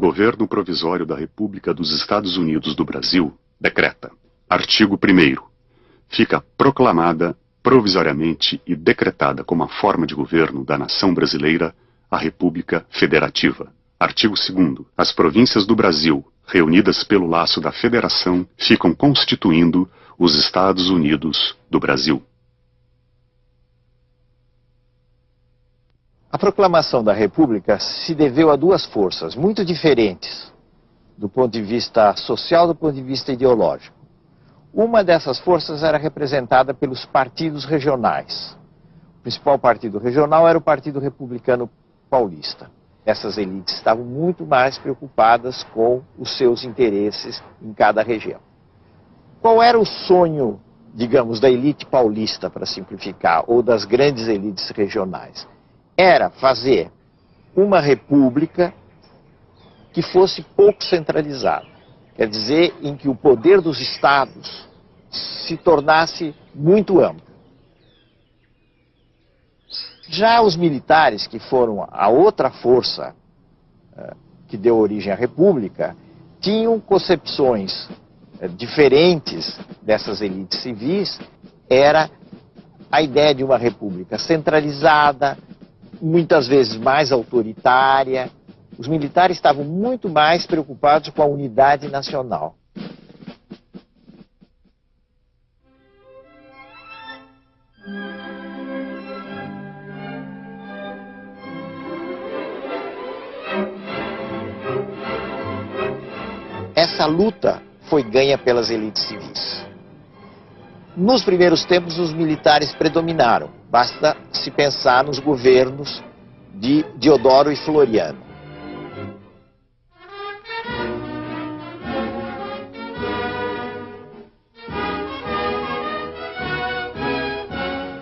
Governo Provisório da República dos Estados Unidos do Brasil decreta. Artigo 1º. Fica proclamada, provisoriamente e decretada como a forma de governo da nação brasileira a República Federativa. Artigo 2º. As províncias do Brasil, reunidas pelo laço da Federação, ficam constituindo os Estados Unidos do Brasil. A proclamação da República se deveu a duas forças muito diferentes do ponto de vista social, do ponto de vista ideológico. Uma dessas forças era representada pelos partidos regionais. O principal partido regional era o Partido Republicano Paulista. Essas elites estavam muito mais preocupadas com os seus interesses em cada região. Qual era o sonho, digamos, da elite paulista, para simplificar, ou das grandes elites regionais? Era fazer uma república que fosse pouco centralizada. Quer dizer, em que o poder dos estados se tornasse muito amplo. Já os militares, que foram a outra força que deu origem à república, tinham concepções diferentes dessas elites civis. Era a ideia de uma república centralizada, muitas vezes mais autoritária. Os militares estavam muito mais preocupados com a unidade nacional. Essa luta foi ganha pelas elites civis. Nos primeiros tempos, os militares predominaram. Basta se pensar nos governos de Deodoro e Floriano.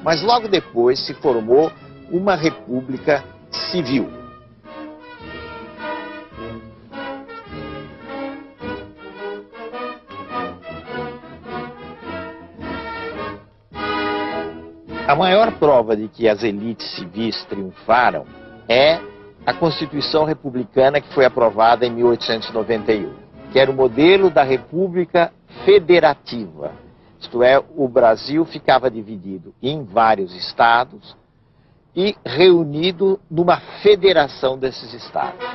Mas logo depois se formou uma república civil. A maior prova de que as elites civis triunfaram é a Constituição Republicana, que foi aprovada em 1891, que era o modelo da República Federativa. Isto é, o Brasil ficava dividido em vários estados e reunido numa federação desses estados.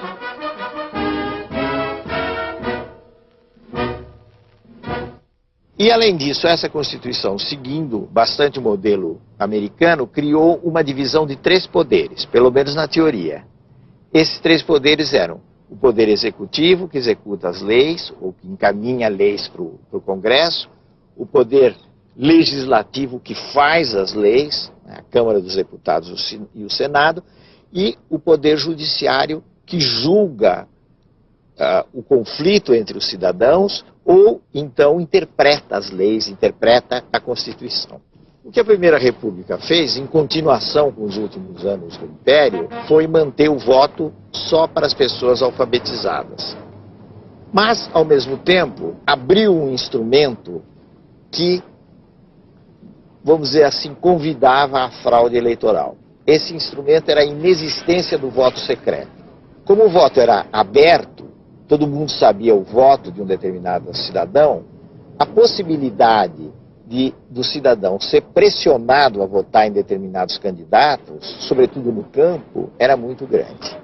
E, além disso, essa Constituição, seguindo bastante o modelo americano, criou uma divisão de 3 poderes, pelo menos na teoria. Esses 3 poderes eram o poder executivo, que executa as leis, ou que encaminha leis para o Congresso, o poder legislativo, que faz as leis, a Câmara dos Deputados e o Senado, e o poder judiciário, que julga o conflito entre os cidadãos, ou então interpreta as leis, interpreta a Constituição. O que a Primeira República fez, em continuação com os últimos anos do Império, foi manter o voto só para as pessoas alfabetizadas. Mas, ao mesmo tempo, abriu um instrumento que, vamos dizer assim, convidava à fraude eleitoral. Esse instrumento era a inexistência do voto secreto. Como o voto era aberto, todo mundo sabia o voto de um determinado cidadão, a possibilidade do cidadão ser pressionado a votar em determinados candidatos, sobretudo no campo, era muito grande.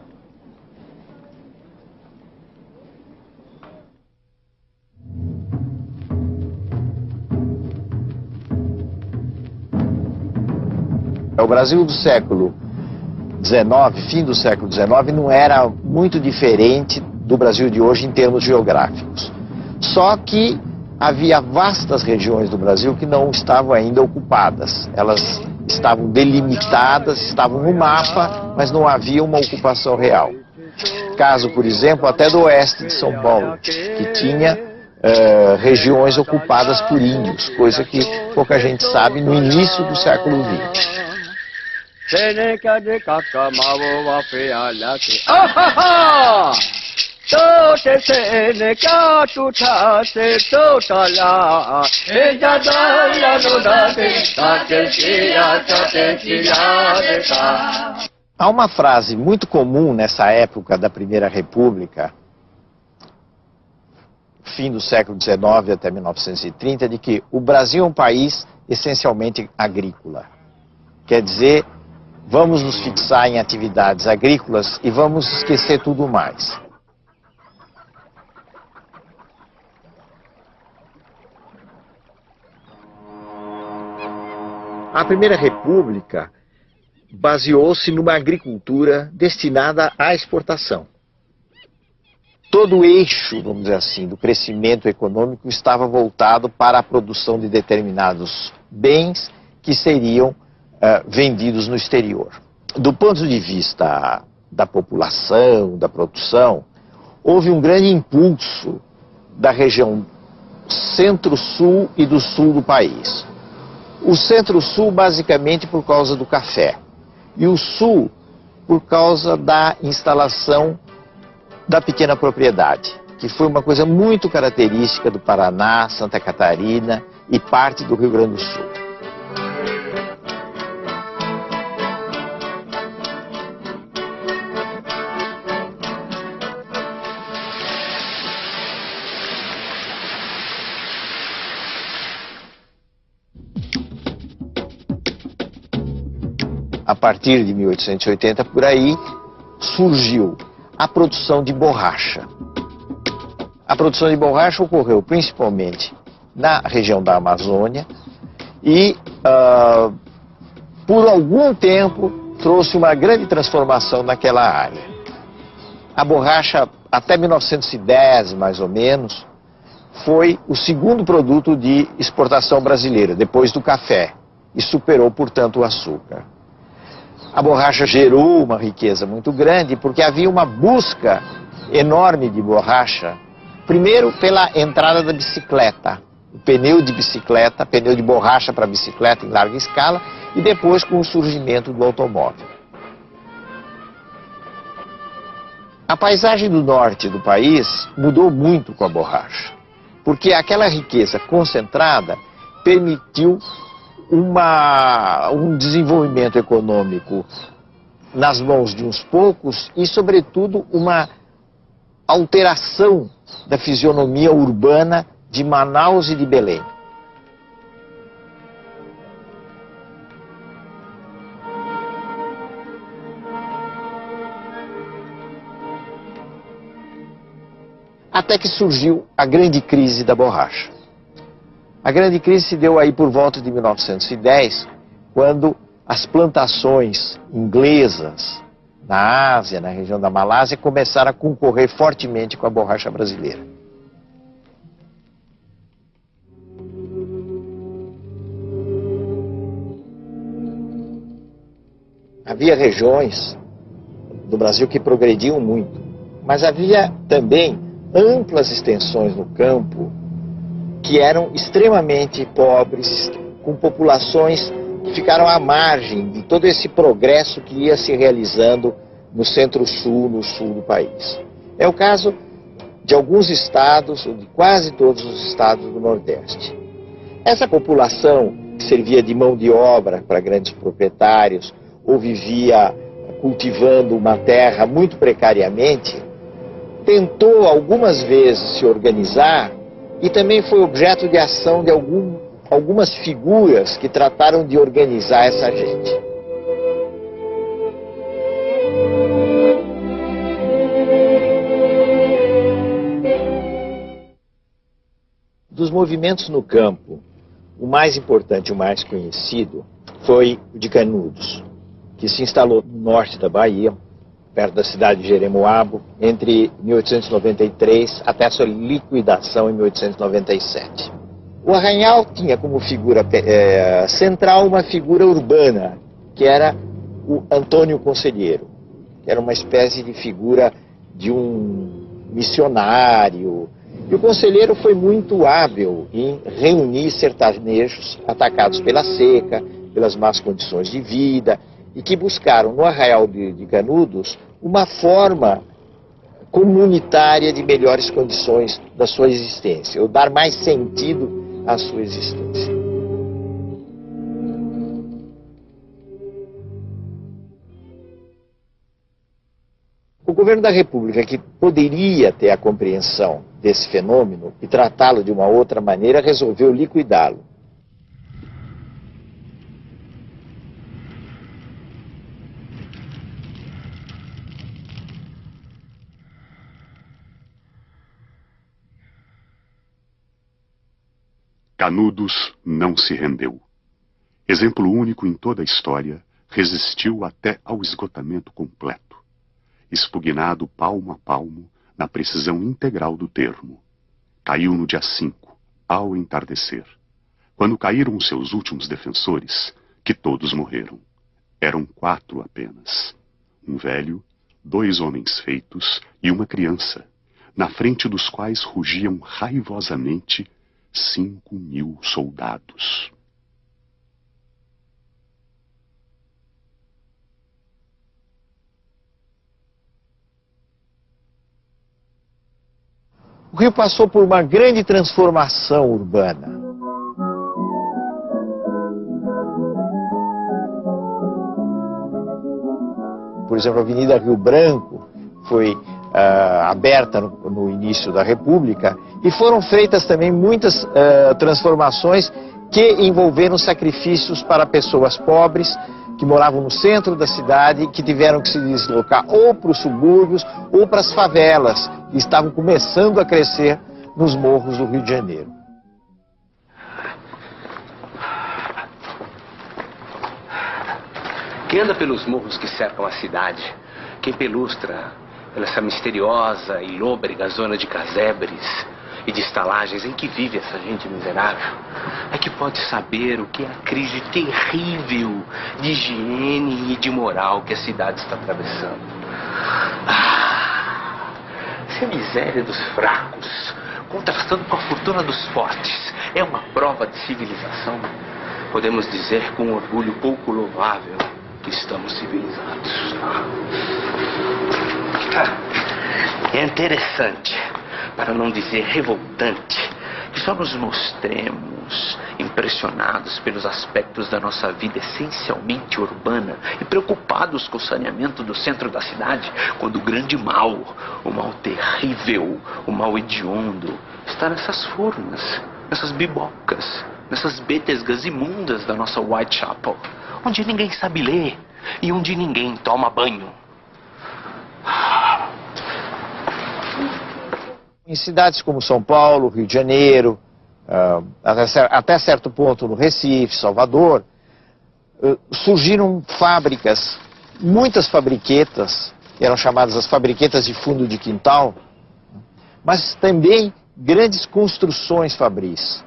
O Brasil do século XIX, fim do século XIX, não era muito diferente do Brasil de hoje em termos geográficos. Só que havia vastas regiões do Brasil que não estavam ainda ocupadas. Elas estavam delimitadas, estavam no mapa, mas não havia uma ocupação real. Caso, por exemplo, até do oeste de São Paulo, que tinha regiões ocupadas por índios, coisa que pouca gente sabe no início do século XX. Há uma frase muito comum nessa época da Primeira República, fim do século XIX até 1930, de que o Brasil é um país essencialmente agrícola. Quer dizer, vamos nos fixar em atividades agrícolas e vamos esquecer tudo mais. A Primeira República baseou-se numa agricultura destinada à exportação. Todo o eixo, vamos dizer assim, do crescimento econômico estava voltado para a produção de determinados bens que seriam vendidos no exterior. Do ponto de vista da população, da produção, houve um grande impulso da região centro-sul e do sul do país. O centro-sul basicamente por causa do café e o sul por causa da instalação da pequena propriedade, que foi uma coisa muito característica do Paraná, Santa Catarina e parte do Rio Grande do Sul. A partir de 1880, por aí, surgiu a produção de borracha. A produção de borracha ocorreu principalmente na região da Amazônia e, por algum tempo, trouxe uma grande transformação naquela área. A borracha, até 1910, mais ou menos, foi o segundo produto de exportação brasileira, depois do café, e superou, portanto, o açúcar. A borracha gerou uma riqueza muito grande porque havia uma busca enorme de borracha, primeiro pela entrada da bicicleta, o pneu de bicicleta, pneu de borracha para bicicleta em larga escala, e depois com o surgimento do automóvel. A paisagem do norte do país mudou muito com a borracha, porque aquela riqueza concentrada permitiu um desenvolvimento econômico nas mãos de uns poucos e, sobretudo, uma alteração da fisionomia urbana de Manaus e de Belém. Até que surgiu a grande crise da borracha. A grande crise se deu aí por volta de 1910, quando as plantações inglesas na Ásia, na região da Malásia, começaram a concorrer fortemente com a borracha brasileira. Havia regiões do Brasil que progrediam muito, mas havia também amplas extensões no campo que eram extremamente pobres, com populações que ficaram à margem de todo esse progresso que ia se realizando no centro-sul, no sul do país. É o caso de alguns estados, ou de quase todos os estados do Nordeste. Essa população que servia de mão de obra para grandes proprietários, ou vivia cultivando uma terra muito precariamente, tentou algumas vezes se organizar e também foi objeto de ação de algumas figuras que trataram de organizar essa gente. Dos movimentos no campo, o mais importante, o mais conhecido, foi o de Canudos, que se instalou no norte da Bahia, perto da cidade de Jeremoabo, entre 1893 até a sua liquidação em 1897. O Arraial tinha como figura central uma figura urbana, que era o Antônio Conselheiro, que era uma espécie de figura de um missionário. E o conselheiro foi muito hábil em reunir sertanejos atacados pela seca, pelas más condições de vida, e que buscaram no Arraial de Canudos uma forma comunitária de melhores condições da sua existência, ou dar mais sentido à sua existência. O O governo da República, que poderia ter a compreensão desse fenômeno e tratá-lo de uma outra maneira, resolveu liquidá-lo. Canudos não se rendeu. Exemplo único em toda a história, resistiu até ao esgotamento completo, expugnado palmo a palmo na precisão integral do termo. Caiu no dia 5, ao entardecer. Quando caíram os seus últimos defensores, que todos morreram. Eram 4 apenas. Um velho, 2 homens feitos e uma criança, na frente dos quais rugiam raivosamente 5.000 soldados. O Rio passou por uma grande transformação urbana. Por exemplo, a Avenida Rio Branco foi aberta no início da República e foram feitas também muitas transformações que envolveram sacrifícios para pessoas pobres que moravam no centro da cidade, que tiveram que se deslocar ou para os subúrbios ou para as favelas, que estavam começando a crescer nos morros do Rio de Janeiro. Quem anda pelos morros que cercam a cidade, quem pelustra essa misteriosa e lôbrega zona de casebres e de estalagens em que vive essa gente miserável, é que pode saber o que é a crise terrível de higiene e de moral que a cidade está atravessando. Se a miséria dos fracos, contrastando com a fortuna dos fortes, é uma prova de civilização, podemos dizer com orgulho pouco louvável que estamos civilizados. É interessante, para não dizer revoltante, que só nos mostremos impressionados pelos aspectos da nossa vida essencialmente urbana e preocupados com o saneamento do centro da cidade, quando o grande mal, o mal terrível, o mal hediondo, está nessas furnas, nessas bibocas, nessas betesgas imundas da nossa Whitechapel, onde ninguém sabe ler e onde ninguém toma banho. Em cidades como São Paulo, Rio de Janeiro, até certo ponto no Recife, Salvador, surgiram fábricas, muitas fabriquetas, que eram chamadas as fabriquetas de fundo de quintal, mas também grandes construções fabris,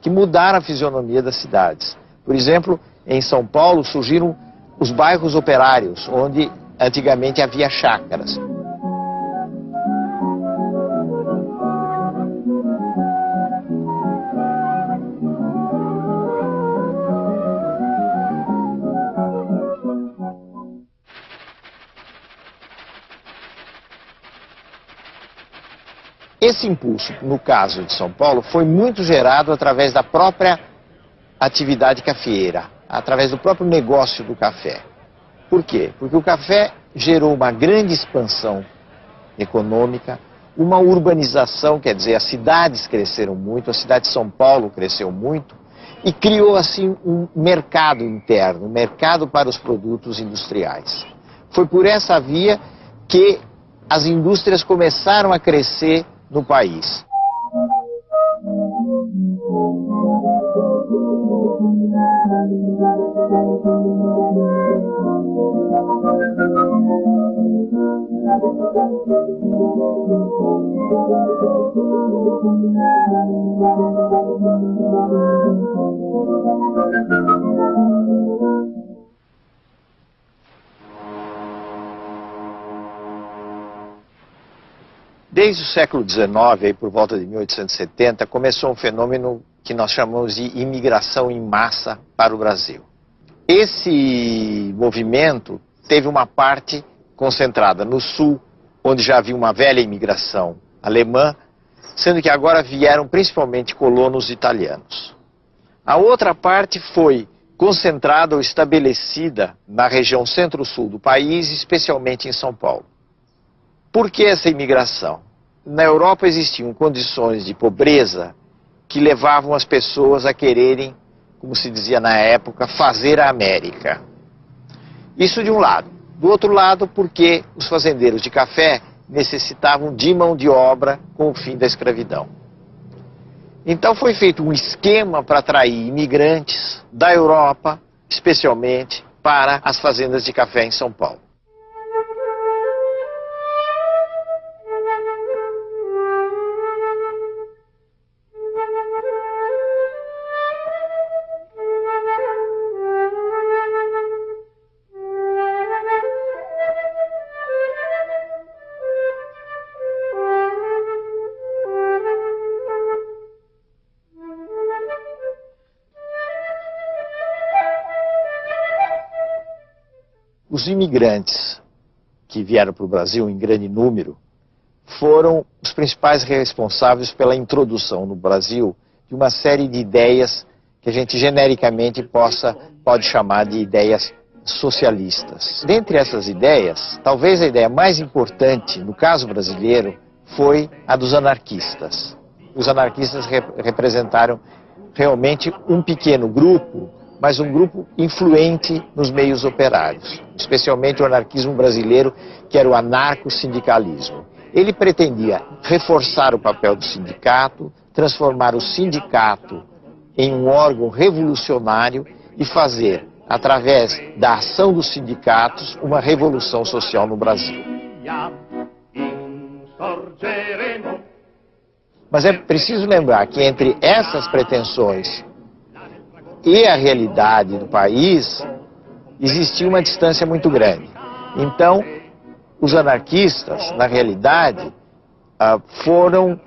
que mudaram a fisionomia das cidades. Por exemplo, em São Paulo surgiram os bairros operários, onde antigamente havia chácaras. Esse impulso, no caso de São Paulo, foi muito gerado através da própria atividade cafeeira, através do próprio negócio do café. Por quê? Porque o café gerou uma grande expansão econômica, uma urbanização, quer dizer, as cidades cresceram muito, a cidade de São Paulo cresceu muito, e criou assim um mercado interno, um mercado para os produtos industriais. Foi por essa via que as indústrias começaram a crescer no país. Desde o século XIX, aí por volta de 1870, começou um fenômeno que nós chamamos de imigração em massa para o Brasil. Esse movimento teve uma parte concentrada no sul, onde já havia uma velha imigração alemã, sendo que agora vieram principalmente colonos italianos. A outra parte foi concentrada ou estabelecida na região centro-sul do país, especialmente em São Paulo. Por que essa imigração? Na Europa existiam condições de pobreza que levavam as pessoas a quererem, como se dizia na época, fazer a América. Isso de um lado. Do outro lado, porque os fazendeiros de café necessitavam de mão de obra com o fim da escravidão. Então foi feito um esquema para atrair imigrantes da Europa, especialmente para as fazendas de café em São Paulo. Os imigrantes que vieram para o Brasil em grande número foram os principais responsáveis pela introdução no Brasil de uma série de ideias que a gente genericamente pode chamar de ideias socialistas. Dentre essas ideias, talvez a ideia mais importante no caso brasileiro foi a dos anarquistas. Os anarquistas representaram realmente um pequeno grupo, mas um grupo influente nos meios operários, especialmente o anarquismo brasileiro, que era o anarco-sindicalismo. Ele pretendia reforçar o papel do sindicato, transformar o sindicato em um órgão revolucionário e fazer, através da ação dos sindicatos, uma revolução social no Brasil. Mas é preciso lembrar que entre essas pretensões e a realidade do país, existia uma distância muito grande. Então, os anarquistas, na realidade, foram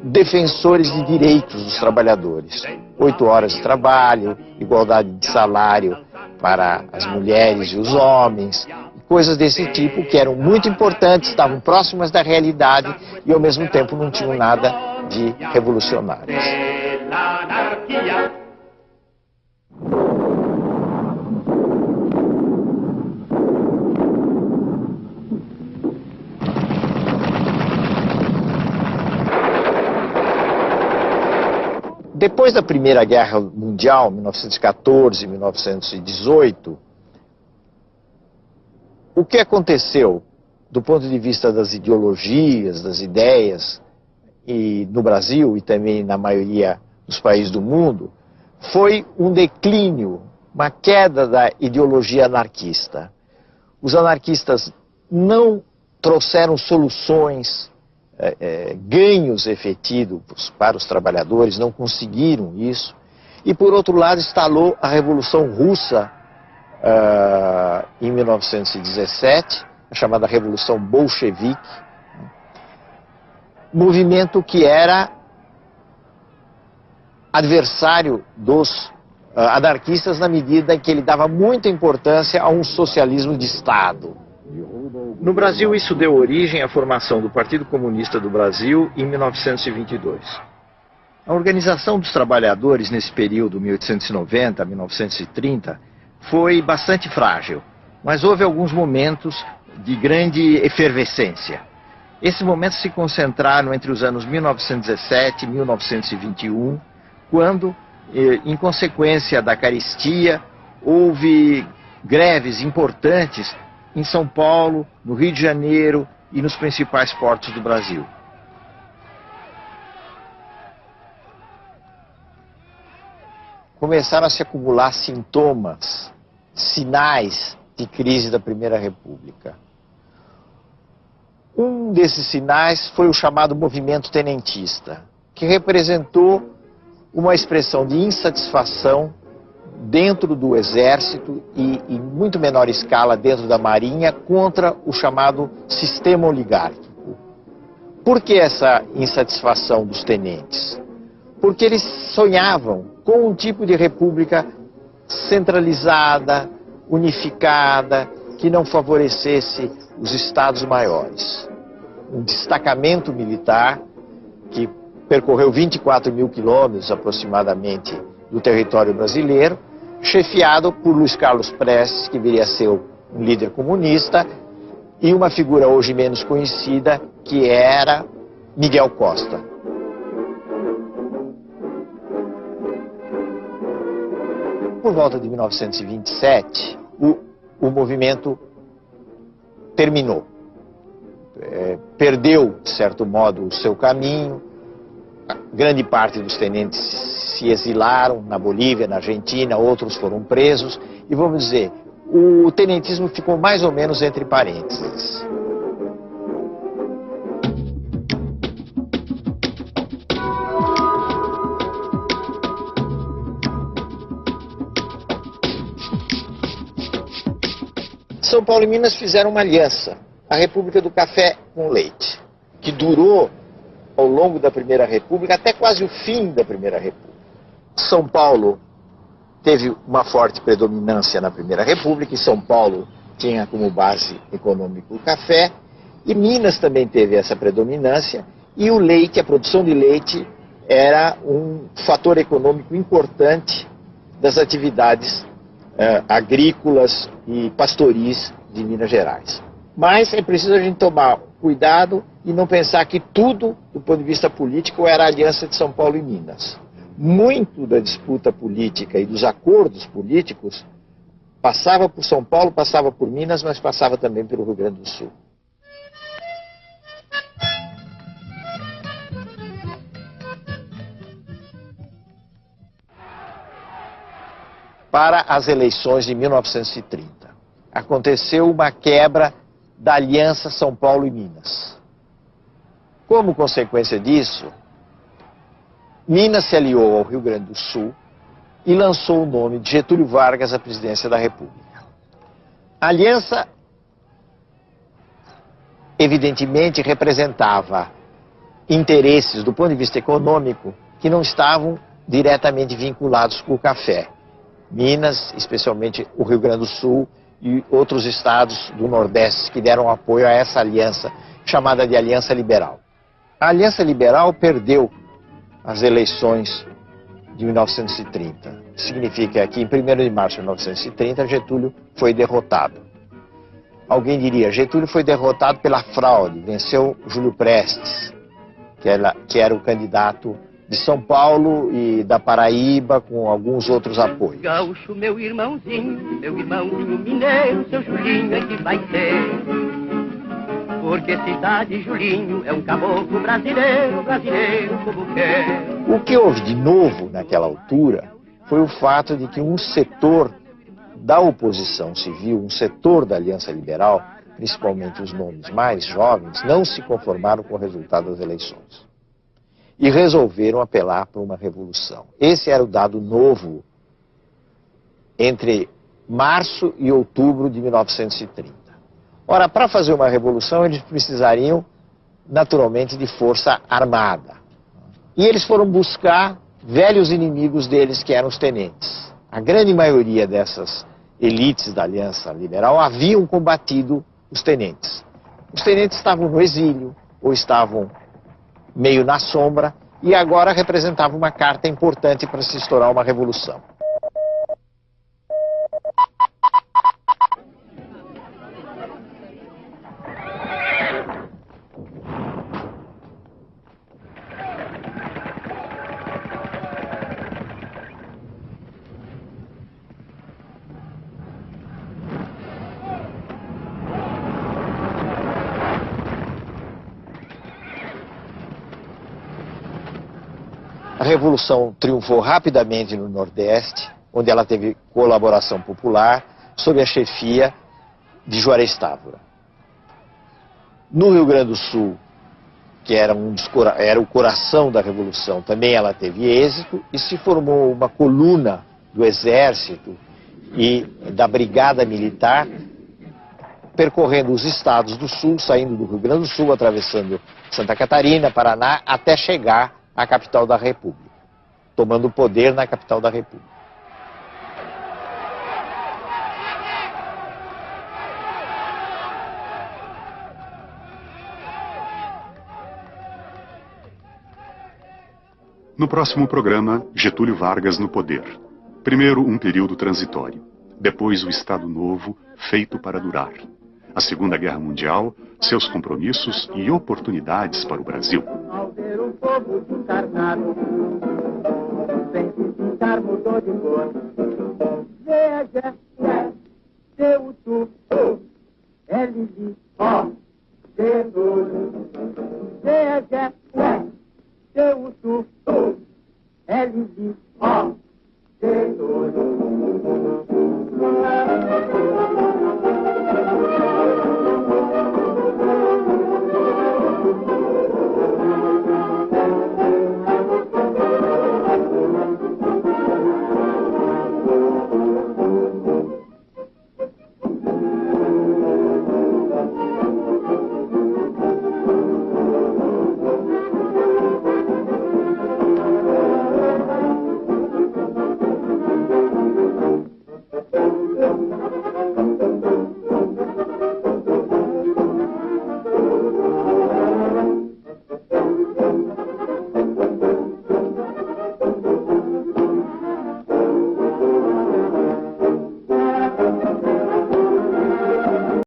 defensores de direitos dos trabalhadores. 8 horas de trabalho, igualdade de salário para as mulheres e os homens, coisas desse tipo que eram muito importantes, estavam próximas da realidade e, ao mesmo tempo, não tinham nada de revolucionários. Depois da Primeira Guerra Mundial, 1914 e 1918, o que aconteceu do ponto de vista das ideologias, das ideias, e no Brasil e também na maioria dos países do mundo, foi um declínio, uma queda da ideologia anarquista. Os anarquistas não trouxeram soluções, ganhos efetivos para os trabalhadores, não conseguiram isso. E, por outro lado, instalou a Revolução Russa em 1917, a chamada Revolução Bolchevique, movimento que era adversário dos anarquistas na medida em que ele dava muita importância a um socialismo de Estado. No Brasil, isso deu origem à formação do Partido Comunista do Brasil em 1922. A organização dos trabalhadores nesse período, 1890 a 1930, foi bastante frágil, mas houve alguns momentos de grande efervescência. Esses momentos se concentraram entre os anos 1917 e 1921, quando, em consequência da carestia, houve greves importantes em São Paulo, no Rio de Janeiro e nos principais portos do Brasil. Começaram a se acumular sintomas, sinais de crise da Primeira República. Um desses sinais foi o chamado movimento tenentista, que representou uma expressão de insatisfação dentro do Exército e, em muito menor escala, dentro da Marinha, contra o chamado sistema oligárquico. Por que essa insatisfação dos tenentes? Porque eles sonhavam com um tipo de república centralizada, unificada, que não favorecesse os estados maiores. Um destacamento militar que percorreu 24 mil quilômetros aproximadamente do território brasileiro, chefiado por Luiz Carlos Prestes, que viria a ser um líder comunista, e uma figura hoje menos conhecida, que era Miguel Costa. Por volta de 1927, o movimento terminou. Perdeu, de certo modo, o seu caminho. Grande parte dos tenentes se exilaram na Bolívia, na Argentina, outros foram presos. E vamos dizer, o tenentismo ficou mais ou menos entre parênteses. São Paulo e Minas fizeram uma aliança, a República do Café com Leite, que durou ao longo da Primeira República até quase o fim da Primeira República. São Paulo teve uma forte predominância na Primeira República, e São Paulo tinha como base econômica o café, e Minas também teve essa predominância, e o leite, a produção de leite, era um fator econômico importante das atividades agrícolas e pastoris de Minas Gerais. Mas é preciso a gente tomar cuidado e não pensar que tudo, do ponto de vista político, era a aliança de São Paulo e Minas. Muito da disputa política e dos acordos políticos passava por São Paulo, passava por Minas, mas passava também pelo Rio Grande do Sul. Para as eleições de 1930, aconteceu uma quebra da aliança São Paulo e Minas. Como consequência disso, Minas se aliou ao Rio Grande do Sul e lançou o nome de Getúlio Vargas à presidência da República. A aliança, evidentemente, representava interesses do ponto de vista econômico que não estavam diretamente vinculados com o café. Minas, especialmente o Rio Grande do Sul e outros estados do Nordeste que deram apoio a essa aliança, chamada de Aliança Liberal. A Aliança Liberal perdeu as eleições de 1930. Significa que em 1º de março de 1930, Getúlio foi derrotado. Alguém diria, Getúlio foi derrotado pela fraude, venceu Júlio Prestes, que era o candidato de São Paulo e da Paraíba, com alguns outros apoios. Gaúcho, meu irmãozinho mineiro, seu Julinho é que vai ser. Porque cidade Julinho é um caboclo brasileiro, brasileiro como quer. O que houve de novo naquela altura foi o fato de que um setor da oposição civil, um setor da Aliança Liberal, principalmente os nomes mais jovens, não se conformaram com o resultado das eleições. E resolveram apelar para uma revolução. Esse era o dado novo entre março e outubro de 1930. Ora, para fazer uma revolução, eles precisariam, naturalmente, de força armada. E eles foram buscar velhos inimigos deles, que eram os tenentes. A grande maioria dessas elites da Aliança Liberal haviam combatido os tenentes. Os tenentes estavam no exílio, ou estavam meio na sombra, e agora representava uma carta importante para se estourar uma revolução. A Revolução triunfou rapidamente no Nordeste, onde ela teve colaboração popular, sob a chefia de Juarez Távora. No Rio Grande do Sul, que era o coração da Revolução, também ela teve êxito, e se formou uma coluna do Exército e da Brigada Militar, percorrendo os estados do Sul, saindo do Rio Grande do Sul, atravessando Santa Catarina, Paraná, até chegar à capital da República, tomando o poder na capital da República. No próximo programa, Getúlio Vargas no poder. Primeiro, um período transitório. Depois, o Estado Novo, feito para durar. a Segunda Guerra Mundial, seus compromissos e oportunidades para o Brasil. Ao ver o povo desencarnado, sem se pintar mudou de cor. Veja, seu tu, L, O, D, veja, seu tu, L, O, D.